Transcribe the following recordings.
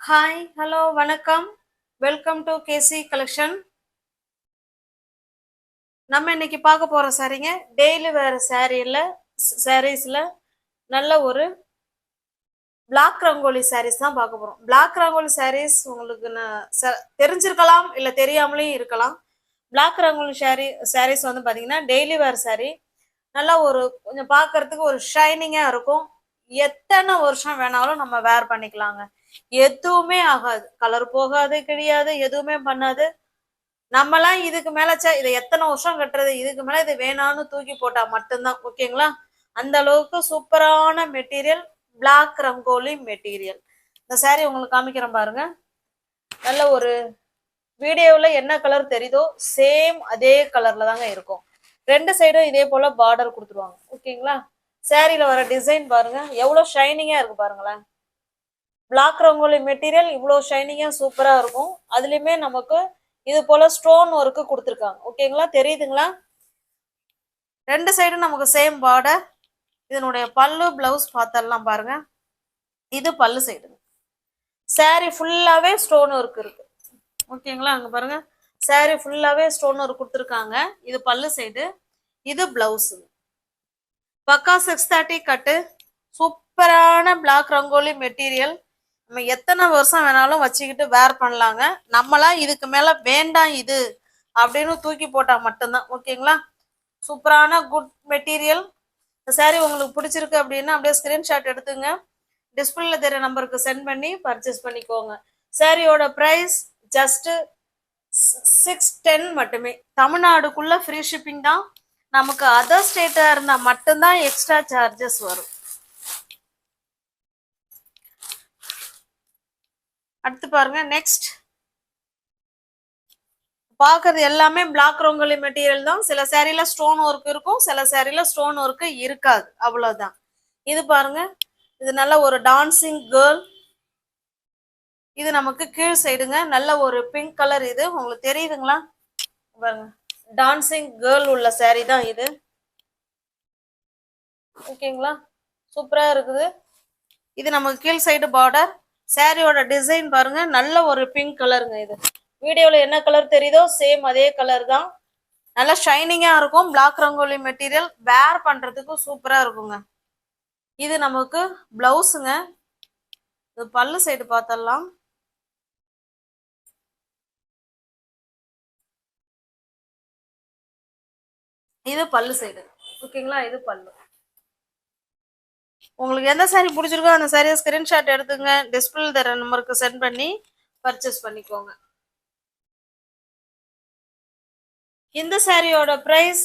Hi hello வணக்கம். Welcome to KC collection. நம்ம இன்னைக்கு பார்க்க போற சாரீங்க டெய்லி வேர் சாரீஸ்ல நல்ல ஒரு பிளாக் ரங்கோலி சாரீஸ் தான் பார்க்க போறோம். பிளாக் ரங்கோலி சாரீஸ் உங்களுக்கு தெரிஞ்சிருக்கலாம் இல்ல தெரியாமலே இருக்கலாம். பிளாக் ரங்கோலி சாரீஸ் வந்து பாத்தீங்கன்னா டெய்லி வேர் சாரீ நல்லா ஒரு கொஞ்சம் பார்க்கறதுக்கு ஒரு ஷைனிங்கா இருக்கும். எத்தனை வருஷம் வேணாலும் நம்ம வேர் பண்ணிக்கலாங்க. எதுவுமே ஆகாது, கலர் போகாது, கிடையாது, எதுவுமே பண்ணாது. நம்மலாம் இதுக்கு மேல இதை எத்தனை வருஷம் கட்டுறது, இதுக்கு மேல இது வேணான்னு தூக்கி போட்டா மட்டும்தான். ஓகேங்களா? அந்த அளவுக்கு சூப்பரான மெட்டீரியல் பிளாக் ரங்கோலி மெட்டீரியல். இந்த சாரீ உங்களுக்கு காமிக்கிறேன் பாருங்க. நல்ல ஒரு வீடியோவில் என்ன கலர் தெரியுதோ சேம் அதே கலர்ல தாங்க இருக்கும். ரெண்டு சைடும் இதே போல பார்டர் கொடுத்துருவாங்க. ஓகேங்களா? சாரியில வர டிசைன் பாருங்க எவ்வளவு ஷைனிங்கா இருக்கு பாருங்களேன். பிளாக் ரங்கோலி மெட்டீரியல் இவ்வளவு ஷைனிங்கா சூப்பரா இருக்கும். அதுலயுமே நமக்கு இது போல ஸ்டோன் ஒர்க்கு கொடுத்துருக்காங்க. ஓகேங்களா? தெரியுதுங்களா? ரெண்டு சைடும் நமக்கு சேம் பார்டர். இதனுடைய பல்லு பிளவுஸ் பார்த்தலாம் பாருங்க. இது பல்லு சைடு. சாரி ஃபுல்லாவே ஸ்டோன் ஒர்க் இருக்கு. ஓகேங்களா? அங்க பாருங்க, சாரி ஃபுல்லாவே ஸ்டோன் ஒர்க் கொடுத்துருக்காங்க. இது பல்லு சைடு, இது பிளவுஸ். பக்கா 630 கட்டு, சூப்பரான பிளாக் ரங்கோலி மெட்டீரியல். நம்ம எத்தனை வருஷம் வேணாலும் வச்சுக்கிட்டு வேர் பண்ணலாங்க. நம்மளாம் இதுக்கு மேல வேண்டாம் இது அப்படின்னு தூக்கி போட்டா மட்டும்தான். ஓகேங்களா? சூப்பரான குட் மெட்டீரியல். இந்த சாரீ உங்களுக்கு பிடிச்சிருக்கு அப்படின்னா அப்படியே ஸ்கிரீன்ஷாட் எடுத்துங்க, டிஸ்பிளேல தெரிய நம்பருக்கு சென்ட் பண்ணி பர்ச்சேஸ் பண்ணிக்கோங்க. சாரியோட பிரைஸ் ஜஸ்ட் 610 மட்டுமே. தமிழ்நாடுக்குள்ள ஃப்ரீ ஷிப்பிங் தான். நமக்கு அதர் ஸ்டேட்டா இருந்தா மட்டும்தான் எக்ஸ்ட்ரா சார்ஜஸ் வரும். அடுத்து பாருங்க, நெக்ஸ்ட் பாக்குறது எல்லாமே பிளாக் ரங்கோலி மெட்டீரியல் தான். சில சாரில ஸ்டோன் ஒர்க் இருக்கும், சில சாரில ஸ்டோன் ஒர்க் இருக்காது, அவ்வளவுதான். இது பாருங்க, இது நல்ல ஒரு டான்சிங் கேர்ள். இது நமக்கு கீழ் சைடுங்க. நல்ல ஒரு பிங்க் கலர். இது உங்களுக்கு தெரியுதுங்களா பாருங்க, டான்சிங் கேர்ள் உள்ள சாரி தான் இது. ஓகேங்களா? சூப்பரா இருக்குது. இது நமக்கு கீழ் சைடு பார்டர். சாரியோட டிசைன் பாருங்க, நல்ல ஒரு பிங்க் கலருங்க. இது வீடியோல என்ன கலர் தெரியுதோ சேம் அதே கலர் தான். நல்லா ஷைனிங்கா இருக்கும். பிளாக் ரங்கோலி மெட்டீரியல் வேர் பண்றதுக்கு சூப்பரா இருக்குங்க. இது நமக்கு பிளவுஸுங்க. இது பல்லு சைடு பார்த்தலாம். இது பல்லு சைடு. ஓகேங்களா? இது பல்லு. உங்களுக்கு எந்த சாரி பிடிச்சிருக்கோ அந்த சாரியை ஸ்கிரீன்ஷாட் எடுத்துங்க, டிஸ்பிளே தர நம்பருக்கு சென்ட் பண்ணி பர்ச்சேஸ் பண்ணிக்கோங்க. இந்த சாரியோட பிரைஸ்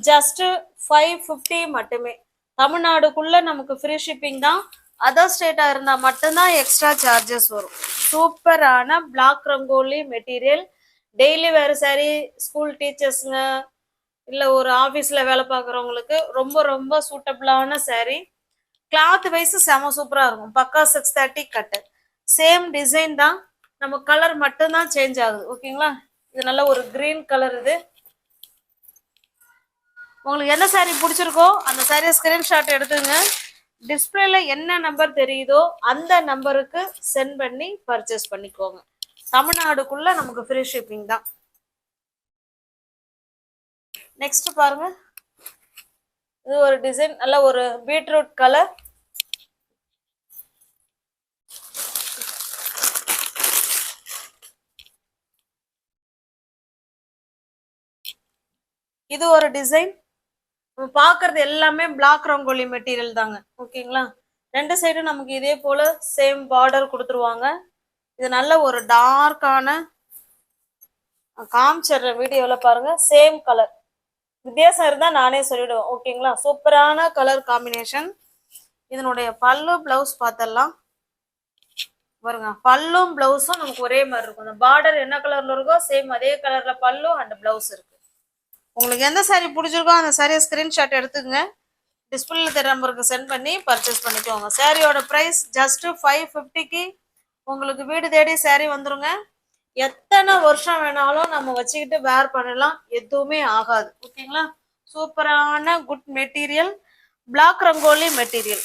ஜஸ்ட் 550 மட்டுமே. தமிழ்நாடுக்குள்ள நமக்கு ஃப்ரீ ஷிப்பிங் தான். அதர் ஸ்டேட்டா இருந்தா மட்டும்தான் எக்ஸ்ட்ரா சார்ஜஸ் வரும். சூப்பரான பிளாக் ரங்கோலி மெட்டீரியல். டெய்லி வேறு சாரி, ஸ்கூல் டீச்சர்ஸுங்க இல்லை ஒரு ஆஃபீஸில் வேலை பார்க்குறவங்களுக்கு ரொம்ப ரொம்ப சூட்டபிளான சாரி. கிளாத் வைஸ் செம சூப்பராக இருக்கும். பக்கா 630 கட்டு. சேம் டிசைன் தான், நம்ம கலர் மட்டும்தான் சேஞ்ச் ஆகுது. ஓகேங்களா? இது நல்ல ஒரு கிரீன் கலர். இது உங்களுக்கு என்ன சாரி பிடிச்சிருக்கோ அந்த சாரியை ஸ்கிரீன்ஷாட் எடுத்துங்க, டிஸ்பிளேல என்ன நம்பர் தெரியுதோ அந்த நம்பருக்கு சென்ட் பண்ணி பர்ச்சேஸ் பண்ணிக்கோங்க. தமிழ்நாடுக்குள்ள நமக்கு ஃப்ரீ ஷிப்பிங் தான். நெக்ஸ்ட் பாருங்க, இது ஒரு டிசைன், நல்ல ஒரு பீட்ரூட் கலர். இது ஒரு டிசைன். நம்ம பாக்குறது எல்லாமே பிளாக் ரங்கோலி மெட்டீரியல் தாங்க. ஓகேங்களா? ரெண்டு சைடும் நமக்கு இதே போல சேம் பார்டர் கொடுத்துருவாங்க. இது நல்ல ஒரு டார்க்கான, காமிச்சிடுற வீடியோல பாருங்க, சேம் கலர். வித்தியாசம் இருந்தா நானே சொல்லிடுவேன். ஓகேங்களா? சூப்பரான கலர் காம்பினேஷன். இதனுடைய பல்லு பிளவுஸ் பார்த்தலாம் பாருங்க. பல்லும் பிளவுஸும் நமக்கு ஒரே மாதிரி இருக்கும். அந்த பார்டர் என்ன கலர்ல இருக்கோ சேம் அதே கலர்ல பல்லு அண்ட் பிளவுஸ் இருக்கு. உங்களுக்கு எந்த சாரி பிடிச்சிருக்கோ அந்த சாரியை ஸ்கிரீன்ஷாட் எடுத்துக்கங்க, டிஸ்பிளேல தெரிய நம்பருக்கு சென்ட் பண்ணி பர்ச்சேஸ் பண்ணிக்கோங்க. சாரியோட பிரைஸ் ஜஸ்ட் 550க்கு உங்களுக்கு வீடு தேடி சாரி வந்துருங்க. எத்தனை வருஷம் வேணாலும் நம்ம வச்சுக்கிட்டு வேர் பண்ணலாம், எதுவுமே ஆகாது. ஓகேங்களா? சூப்பரான good material, black rangoli material.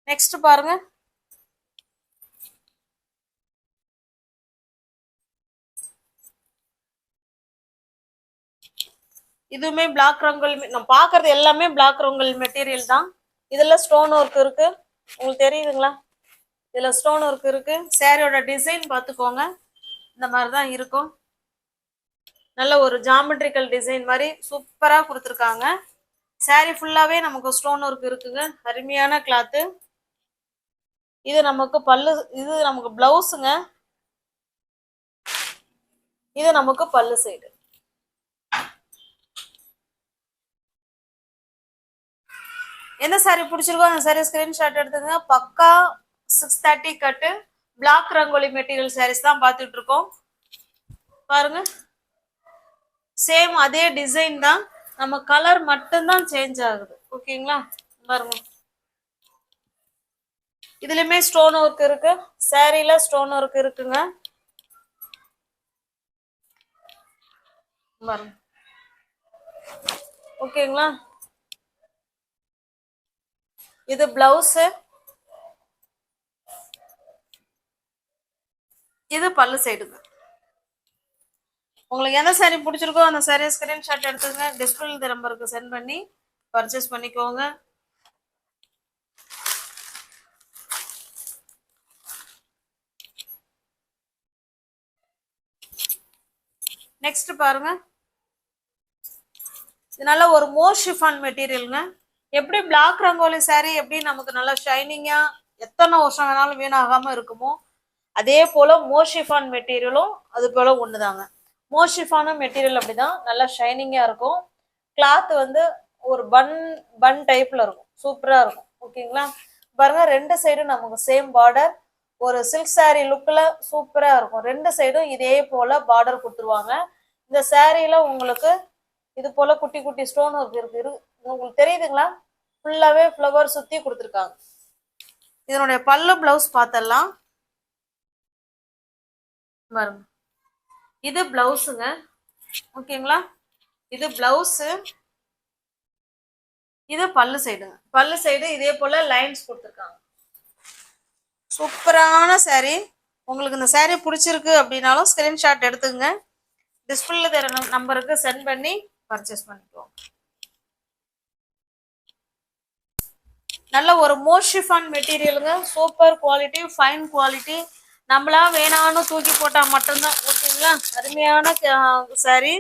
Next பாருங்க, இதுவுமே பிளாக் ரங்கோலி. நம்ம பாக்குறது எல்லாமே பிளாக் ரங்கோலி மெட்டீரியல் தான். இதுல ஸ்டோன் ஒர்க் இருக்கு, உங்களுக்கு தெரியுதுங்களா? இதுல ஸ்டோன் ஒர்க் இருக்கு. சாரியோட டிசைன் பார்த்துக்கோங்க, இந்த மாதிரி தான் இருக்கும். நல்ல ஒரு ஜாமெட்ரிக்கல் டிசைன் மாதிரி சூப்பரா கொடுத்துருக்காங்க. சாரி ஃபுல்லாவே நமக்கு ஸ்டோன் ஒர்க் இருக்குங்க, அருமையான கிளாத்து. இது நமக்கு பல்லு, இது நமக்கு பிளவுஸுங்க, இது நமக்கு பல்லு சைடு. எந்த சாரி பிடிச்சிருக்கோ அந்த சாரி ஸ்கிரீன்ஷாட் எடுத்துங்க. பக்கா 630 கட்டு பிளாக் ரங்கோலி மெட்டீரியல் சாரீஸ் தான் பார்த்துட்டு இருக்கோம். பாருங்க, சேம் அதே டிசைன் தான், நம்ம கலர் மட்டும்தான் சேஞ்ச் ஆகுது. ஓகேங்களா? பாருங்க, இதுலயுமே ஸ்டோன் ஒர்க் இருக்கு, சாரில ஸ்டோன் ஒர்க் இருக்குங்க. பாருங்க, ஓகேங்களா? இது பிளவுஸ், இது பல்லு சைடுங்க. உங்களுக்கு எந்த சாரி பிடிச்சிருக்கோ அந்த சாரியை ஸ்கிரீன்ஷாட் எடுத்துங்க, டிஸ்பிளே நம்பருக்கு சென்ட் பண்ணி பர்ச்சேஸ் பண்ணிக்கோங்க. நெக்ஸ்ட் பாருங்க, இது நல்ல ஒரு மோர் ஷிஃபான் மெட்டீரியலுங்க. எப்படி பிளாக் ரங்கோலி சாரி எப்படி நமக்கு நல்லா ஷைனிங்கா எத்தனை வருஷம் வேணாலும் வீணாகாம இருக்குமோ, அதே போல மோர் ஷிஃபான் மெட்டீரியலும் அது போல ஒண்ணுதாங்க. மோர் ஷிஃபானும் மெட்டீரியல் அப்படிதான், நல்லா ஷைனிங்கா இருக்கும். கிளாத் வந்து ஒரு பன் பன் டைப்ல இருக்கும், சூப்பரா இருக்கும். ஓகேங்களா? பாருங்க, ரெண்டு சைடும் நமக்கு சேம் பார்டர், ஒரு சில்க் சாரி லுக்ல சூப்பரா இருக்கும். ரெண்டு சைடும் இதே போல பார்டர் கொடுத்துருவாங்க. இந்த சாரியில உங்களுக்கு இது போல குட்டி குட்டி ஸ்டோன் ஒர்க் இருக்கு, உங்களுக்கு தெரியுதுங்களா? ஃபுல்லாவே ஃப்ளவர் சுத்தி கொடுத்துருக்காங்க. இதனுடைய பல்லு பிளவுஸ் பார்த்தலாம். பாருங்க, இது பிளவுஸுங்க. ஓகேங்களா? இது பிளவுஸ், இது பல்லு சைடுங்க. பல்லு சைடு இதே போல லைன்ஸ் கொடுத்துருக்காங்க. சூப்பரான சாரி. உங்களுக்கு இந்த சாரி பிடிச்சிருக்கு அப்படின்னாலும் ஸ்கிரீன்ஷாட் எடுத்துங்க, டிஸ்பிளேல தர நம்பருக்கு சென்ட் பண்ணி பர்ச்சேஸ் பண்ணிக்குவோம். நல்ல ஒரு மோர் ஷிஃபான் மெட்டீரியலுங்க, சூப்பர் குவாலிட்டி, ஃபைன் குவாலிட்டி. நம்மளா வேணான்னு தூக்கி போட்டா மட்டும்தான். ஓகேங்களா? அருமையான சாரி.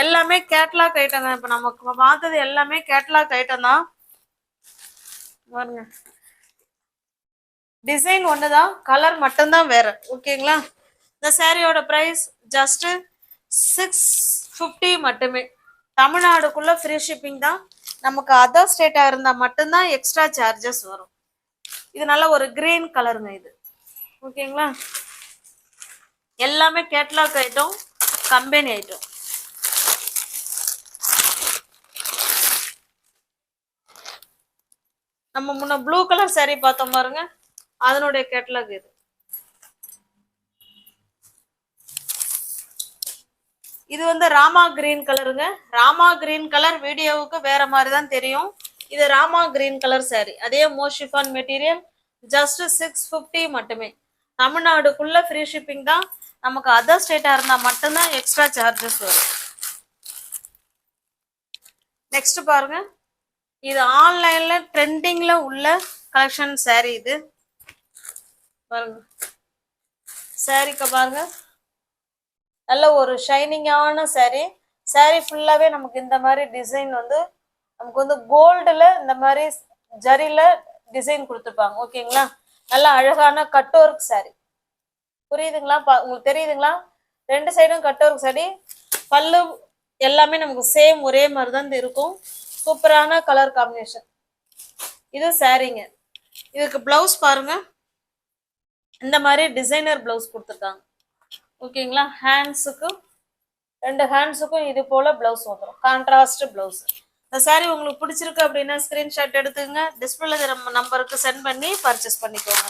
எல்லாமே கேட்லாக் ஐட்டம் தான். இப்ப நமக்கு பார்த்தது எல்லாமே கேட்லாக் ஐட்டம் தான். பாருங்க, டிசைன் ஒண்ணுதான், கலர் மட்டும்தான் வேற. ஓகேங்களா? இந்த சாரியோட பிரைஸ் ஜஸ்ட் 650 மட்டுமே. தமிழ்நாடுக்குள்ள ஃப்ரீ ஷிப்பிங் தான். நமக்கு அதர் ஸ்டேட்டா இருந்தா மட்டும்தான் எக்ஸ்ட்ரா சார்ஜஸ் வரும். இது நல்ல ஒரு கிரீன் கலருங்க இது. ஓகேங்களா? எல்லாமே கேட்லாக் ஐட்டம், கம்பெனி ஐட்டம். நம்ம முன்ன ப்ளூ கலர் சாரி பார்த்தோம் பாருங்க, அதனுடைய கேட்லாக் இது. இது வந்து ராமா கிரீன் கலருங்க. ராமா கிரீன் கலர் வீடியோவுக்கு வேற மாதிரி தான் தெரியும். இது ராமா கிரீன் கலர் சாரி, அதே மோர் ஷிஃபான் மெட்டீரியல், ஜஸ்ட் 650 மட்டுமே. தமிழ்நாடுக்குள்ள ஃப்ரீ ஷிப்பிங் தான். நமக்கு அதர் ஸ்டேட்டா இருந்தா மட்டும்தான் எக்ஸ்ட்ரா சார்ஜஸ் வரும். நெக்ஸ்ட் பாருங்க, இது ஆன்லைன்ல ட்ரெண்டிங்ல உள்ள கலெக்ஷன் சாரி. இது பாருங்க, சாரிக்கு பாருங்க, நல்ல ஒரு ஷைனிங்கான சாரி. சாரி ஃபுல்லாவே நமக்கு இந்த மாதிரி டிசைன் வந்து நமக்கு வந்து கோல்டுல இந்த மாதிரி ஜரில டிசைன் கொடுத்துருப்பாங்க. ஓகேங்களா? நல்ல அழகான கட் ஒர்க் சாரி. புரியுதுங்களா? உங்களுக்கு தெரியுதுங்களா? ரெண்டு சைடும் கட் ஒர்க் சாரி. பல்லு எல்லாமே நமக்கு சேம் ஒரே மாதிரி தான் இருக்கும். சூப்பரான கலர் காம்பினேஷன். இது சாரிங்க. இதுக்கு பிளவுஸ் பாருங்க, இந்த மாதிரி டிசைனர் பிளவுஸ் கொடுத்துருக்காங்க. ஓகேங்களா? ஹேண்ட்ஸுக்கும், ரெண்டு ஹேண்ட்ஸுக்கும் இது போல பிளவுஸ் வந்துடும், கான்ட்ராஸ்ட் பிளவுஸ். இந்த சாரி உங்களுக்கு பிடிச்சிருக்கு அப்படின்னா ஸ்கிரீன்ஷாட் எடுத்துங்க, டிஸ்பிளே நம்பருக்கு சென்ட் பண்ணி பர்ச்சேஸ் பண்ணிக்கோங்க.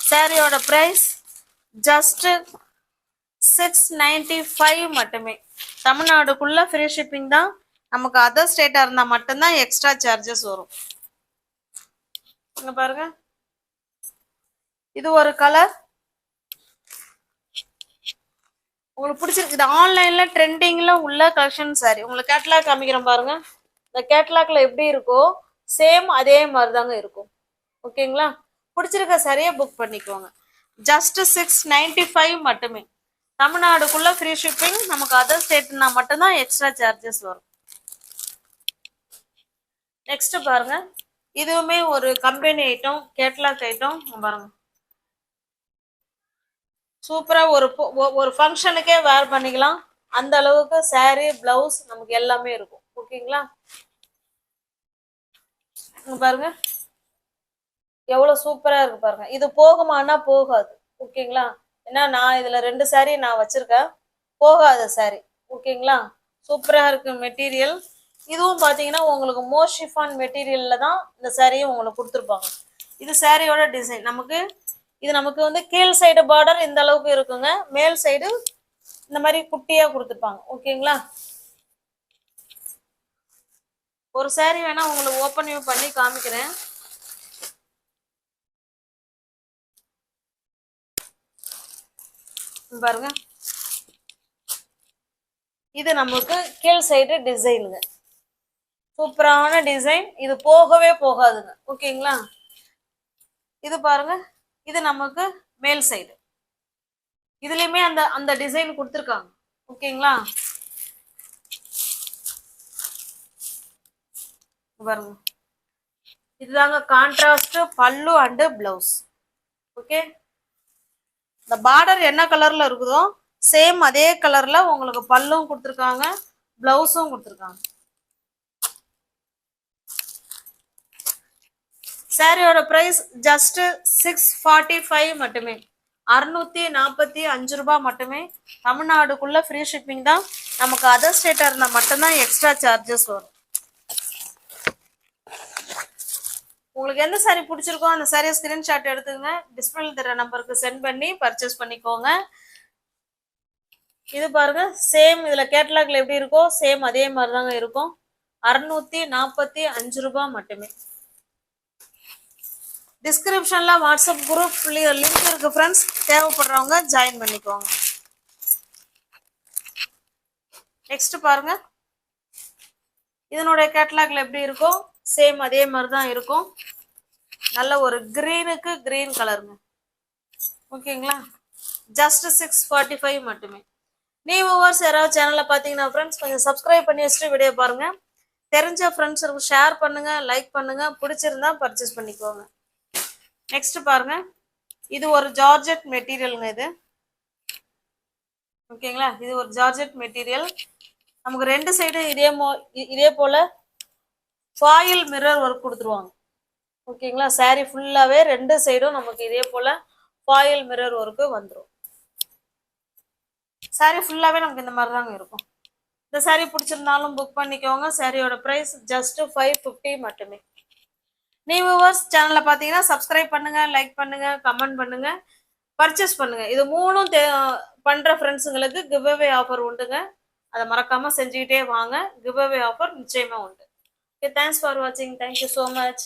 சாரியோட பிரைஸ் ஜஸ்ட் 695 மட்டுமே. தமிழ்நாடுக்குள்ள ஃப்ரீ ஷிப்பிங் தான். நமக்கு அதர் ஸ்டேட்டா இருந்தா மட்டும்தான் எக்ஸ்ட்ரா சார்ஜஸ் வரும். இங்க பாருங்க, இது ஒரு கலர் உங்களுக்கு பிடிச்சிருக்கு. இது ஆன்லைன்ல ட்ரெண்டிங்ல உள்ள கலெக்ஷன் சாரி. உங்களுக்கு கேட்லாக் காமிக்கிறேன் பாருங்க. இந்த கேட்லாக்ல எப்படி இருக்கோ சேம் அதே மாதிரி தாங்க இருக்கும். ஓகேங்களா? பிடிச்சிருக்க சாரியை புக் பண்ணிக்கோங்க. ஜஸ்ட் 695 மட்டுமே. தமிழ்நாடுக்குள்ள ஃப்ரீ ஷிப்பிங். நமக்கு அதர் ஸ்டேட்னா மட்டும்தான் எக்ஸ்ட்ரா சார்ஜஸ் வரும். நெக்ஸ்ட் பாருங்க, இதுவுமே ஒரு கம்பெனி ஐட்டம், கேட்லாக் ஐட்டம் பாருங்க. சூப்பரா ஒரு ஃபங்க்ஷனுக்கே வேர் பண்ணிக்கலாம். அந்த அளவுக்கு சாரி பிளவுஸ் நமக்கு எல்லாமே இருக்கும். ஓகேங்களா? பாருங்க எவ்வளவு சூப்பரா இருக்கு பாருங்க. இது போகுமானா போகாது. ஓகேங்களா? ஏன்னா நான் இதுல 2 சாரி நான் வச்சிருக்கேன். போகாத சாரி. ஓகேங்களா? சூப்பரா இருக்கு மெட்டீரியல். இதுவும் பாத்தீங்கன்னா உங்களுக்கு மோஷிஃபான் மெட்டீரியல்ல தான் இந்த சாரியும் உங்களுக்கு கொடுத்துருப்பாங்க. இது சாரியோட டிசைன். நமக்கு வந்து கீழ் சைடு பார்டர் இந்த அளவுக்கு இருக்குங்க. மேல் சைடு இந்த மாதிரி குட்டியா கொடுத்துருப்பாங்க. ஓகேங்களா? ஒரு சாரி வேணா உங்களுக்கு ஓப்பன் பண்ணி காமிக்கிறேன். பாருங்க, இது நமக்கு கீழ் சைடு டிசைனுங்க. சூப்பரான டிசைன். இது போகவே போகாதுங்க. ஓகேங்களா? இது பாருங்க, இது நமக்கு மேல் சைடு. இதுலயுமே அந்த அந்த டிசைன் கொடுத்துருக்காங்க. ஓகேங்களா? பாருங்க, இதுதாங்க கான்ட்ராஸ்ட் பல்லு அண்ட் பிளவுஸ். ஓகே, இந்த பார்டர் என்ன கலர்ல இருக்குதோ சேம் அதே கலர்ல உங்களுக்கு பல்லும் கொடுத்துருக்காங்க, பிளவுஸும் கொடுத்துருக்காங்க. சாரியோட பிரைஸ் ஜஸ்ட் 645 மட்டுமே. 645 ரூபாய் மட்டுமே. தமிழ்நாடுக்குள்ள ஃப்ரீ ஷிப்பிங் தான். நமக்கு அதர் ஸ்டேட்டா இருந்தா மட்டும்தான் எக்ஸ்ட்ரா சார்ஜஸ் வரும். உங்களுக்கு எந்த சாரி பிடிச்சிருக்கோ அந்த சாரியை ஸ்கிரீன்ஷாட் எடுத்துக்கங்க. டிஸ்பிளேல தர நம்பருக்கு சென்ட் பண்ணி பர்ச்சேஸ் பண்ணிக்கோங்க. இது பாருங்க, சேம் இதுல கேட்டலாக்ல எப்படி இருக்கோ சேம் அதே மாதிரி தாங்க இருக்கும். 645 ரூபாய் மட்டுமே. டிஸ்கிரிப்ஷன்ல வாட்ஸ்அப் குரூப் லிங்க் இருக்கு ஃப்ரெண்ட்ஸ். தேவைப்படுறவங்க ஜாயின் பண்ணிக்கோங்க. நெக்ஸ்ட் பாருங்க, இதனுடைய கேட்டலாக்ல எப்படி இருக்கும் சேம் அதே மாதிரி தான் இருக்கும். நல்ல ஒரு கிரீனுக்கு கிரீன் கலருங்க. ஓகேங்களா? ஜஸ்ட் 645 மட்டுமே. நியூ வியூவர்ஸ் யாராவது சேனல்ல பாத்தீங்கன்னா ஃப்ரெண்ட்ஸ் கொஞ்சம் சப்ஸ்கிரைப் பண்ணி வச்சுட்டு வீடியோ பாருங்க. தெரிஞ்ச ஃப்ரெண்ட்ஸுக்கு ஷேர் பண்ணுங்க, லைக் பண்ணுங்க. பிடிச்சிருந்தா பர்ச்சேஸ் பண்ணிக்கோங்க. நெக்ஸ்ட் பாருங்க, இது ஒரு ஜார்ஜெட் மெட்டீரியலுங்க. இது ஓகேங்களா? இது ஒரு ஜார்ஜெட் மெட்டீரியல். நமக்கு 2 சைடு இதே போல ஃபாயில் மிரர் ஒர்க் கொடுத்துருவாங்க. ஓகேங்களா? சாரி ஃபுல்லாவே 2 சைடும் நமக்கு இதே போல ஃபாயில் மிரர் ஒர்க்கு வந்துடும். சாரி ஃபுல்லாவே நமக்கு இந்த மாதிரி தாங்க இருக்கும். இந்த சாரி பிடிச்சிருந்தாலும் புக் பண்ணிக்கோங்க. சாரியோட பிரைஸ் ஜஸ்ட் 550 மட்டுமே. நியூ வியூவர்ஸ் சேனல்ல பாத்தீங்கன்னா சப்ஸ்கிரைப் பண்ணுங்க, லைக் பண்ணுங்க, கமெண்ட் பண்ணுங்க, பர்ச்சேஸ் பண்ணுங்க. இது 3ம் பண்ற ஃப்ரெண்ட்ஸுங்களுக்கு கிவ் அவே ஆஃபர் உண்டுங்க. அதை மறக்காம செஞ்சுக்கிட்டே வாங்க. கிவ் அவே ஆஃபர் நிச்சயமா உண்டு. ஓகே, தேங்க்ஸ் ஃபார் வாட்சிங். Thank you so much.